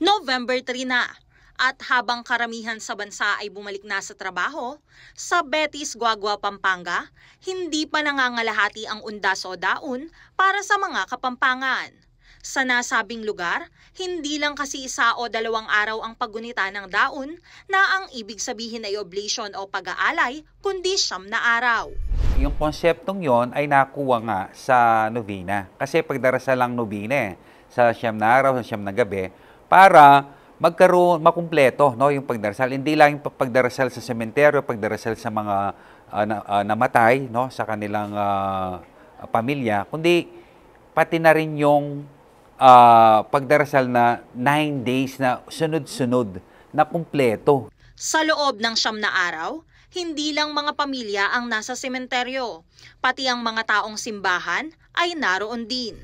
November 3 na at habang karamihan sa bansa ay bumalik na sa trabaho, sa Betis, Guagua, Pampanga, hindi pa nangangalahati ang undas o daon para sa mga Kapampangan. Sa nasabing lugar, hindi lang kasi 1 o 2 araw ang paggunita ng daon na ang ibig sabihin ay oblation o pag-aalay, kundi 9 na araw. Yung konseptong yon ay nakuha nga sa novena. Kasi pagdarasal lang novena sa 9 na araw, sa 9 na gabi, para makumpleto, no, yung pagdarasal. Hindi lang yung pagdarasal sa sementeryo, pagdarasal sa mga namatay, no, sa kanilang pamilya, kundi pati na rin yung pagdarasal na 9 days na sunod-sunod na kumpleto. Sa loob ng 9 na araw, hindi lang mga pamilya ang nasa sementeryo, pati ang mga taong simbahan ay naroon din.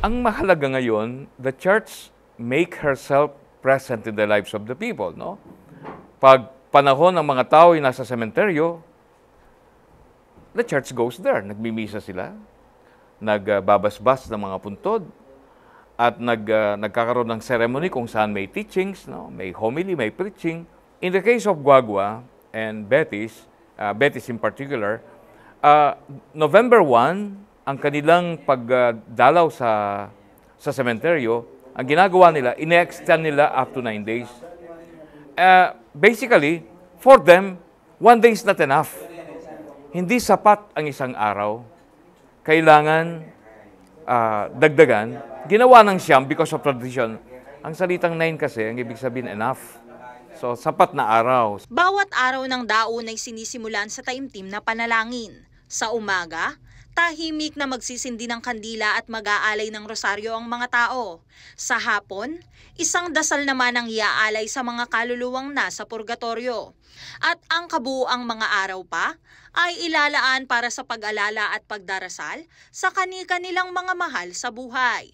Ang mahalaga ngayon, the church make herself present in the lives of the people, no? Pag panahon ng mga tao ay nasa sementeryo, the church goes there. Nagmimisa sila, nagbabasbas ng mga puntod, at nagkakaroon ng ceremony kung saan may teachings, no? May homily, may preaching. In the case of Guagua and Betis, Betis in particular, November 1, ang kanilang pagdalaw sa sementeryo, ang ginagawa nila, ine-extend nila up to 9 days. Basically, for them, 1 day is not enough. Hindi sapat ang 1 araw. Kailangan dagdagan. Ginawa ng siyam because of tradition. Ang salitang 9 kasi, ang ibig sabihin enough. So, sapat na araw. Bawat araw ng daon ay sinisimulan sa taimtim na panalangin. Sa umaga, tahimik na magsisindi ng kandila at mag-aalay ng rosaryo ang mga tao. Sa hapon, isang dasal naman ang iaalay sa mga kaluluwang nasa purgatorio. At ang kabuuang mga araw pa ay ilalaan para sa pag-alala at pagdarasal sa kani-kanilang mga mahal sa buhay.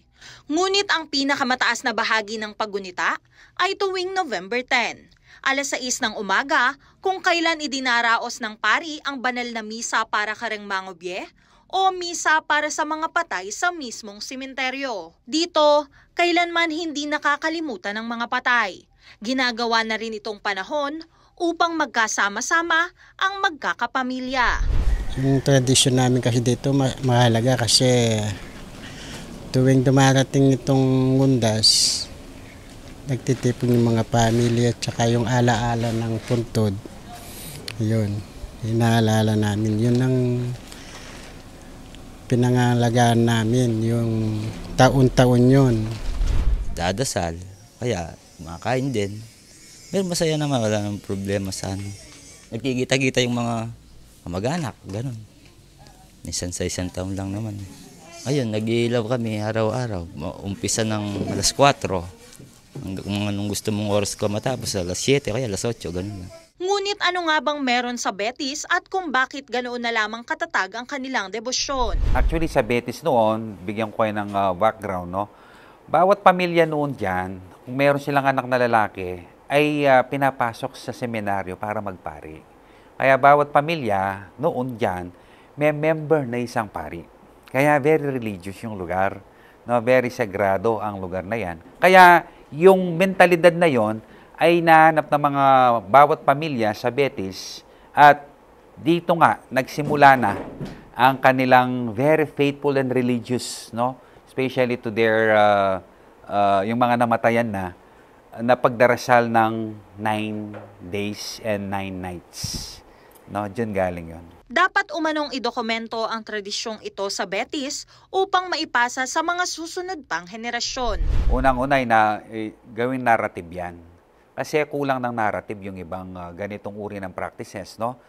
Ngunit ang pinakamataas na bahagi ng paggunita ay tuwing November 10. Alas 6 ng umaga, kung kailan idinaraos ng pari ang banal na misa para kareng mangobye o misa para sa mga patay sa mismong sementeryo. Dito, kailanman hindi nakakalimutan ng mga patay. Ginagawa na rin itong panahon upang magkasama-sama ang magkakapamilya. Yung tradisyon namin kasi dito mahalaga kasi tuwing dumarating itong undas, nagtitipon yung mga pamilya at saka yung alaala ng puntod. Yun, inaalala namin. Yun ang pinangalagaan namin, yung taon-taon yun. Dadasal, kaya kumakain din. Pero masaya naman, wala nang problema sa ano. Nagkikita-kita yung mga kamag-anak, ganun. Minsan sa 1 taon lang naman. Ayun, nag-iilaw kami araw-araw. Umpisa ng alas 4. Kung anong gusto mong oras ko matapos, alas 7, kaya alas 8, ganun lang. Ngunit ano nga bang meron sa Betis at kung bakit ganoon na lamang katatag ang kanilang debosyon? Actually, sa Betis noon, bigyan ko kayo ng background, no? Bawat pamilya noon dyan, kung meron silang anak na lalaki, ay pinapasok sa seminaryo para magpari. Kaya bawat pamilya noon dyan, may member na isang pari. Kaya very religious yung lugar, no? Very sagrado ang lugar na yan. Kaya yung mentalidad na yon ay nahanap ng mga bawat pamilya sa Betis at dito nga nagsimula na ang kanilang very faithful and religious, no? Especially to their yung mga namatayan na pagdarasal ng 9 days and 9 nights. No, diyan galing 'yon. Dapat umanong idokumento ang tradisyong ito sa Betis upang maipasa sa mga susunod pang henerasyon. Unang-unay na gawing narrative 'yan. Kasi kulang ng narrative yung ibang ganitong uri ng practices, no?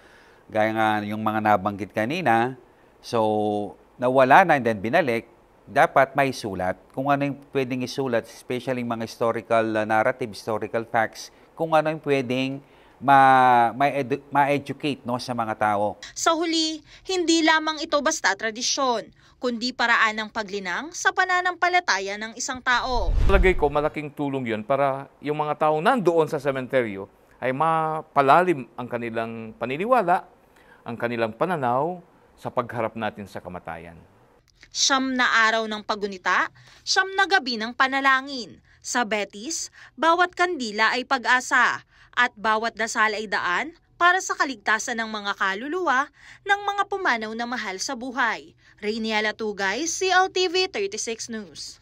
Gaya nga yung mga nabanggit kanina, so nawala na and then binalik, dapat may sulat. Kung ano yung pwedeng isulat, especially mga historical narrative, historical facts, kung ano yung pwedeng ma-educate, no, sa mga tao. Sa huli, hindi lamang ito basta tradisyon, kundi paraan ng paglinang sa pananampalataya ng isang tao. Palagay ko, malaking tulong yun para yung mga taong nandoon sa sementeryo ay mapalalim ang kanilang paniniwala, ang kanilang pananaw sa pagharap natin sa kamatayan. 9 na araw ng pagunita, 9 na gabi ng panalangin. Sa Betis, bawat kandila ay pag-asa at bawat dasal ay daan para sa kaligtasan ng mga kaluluwa ng mga pumanaw na mahal sa buhay. Reyniela Tugay, CLTV 36 News.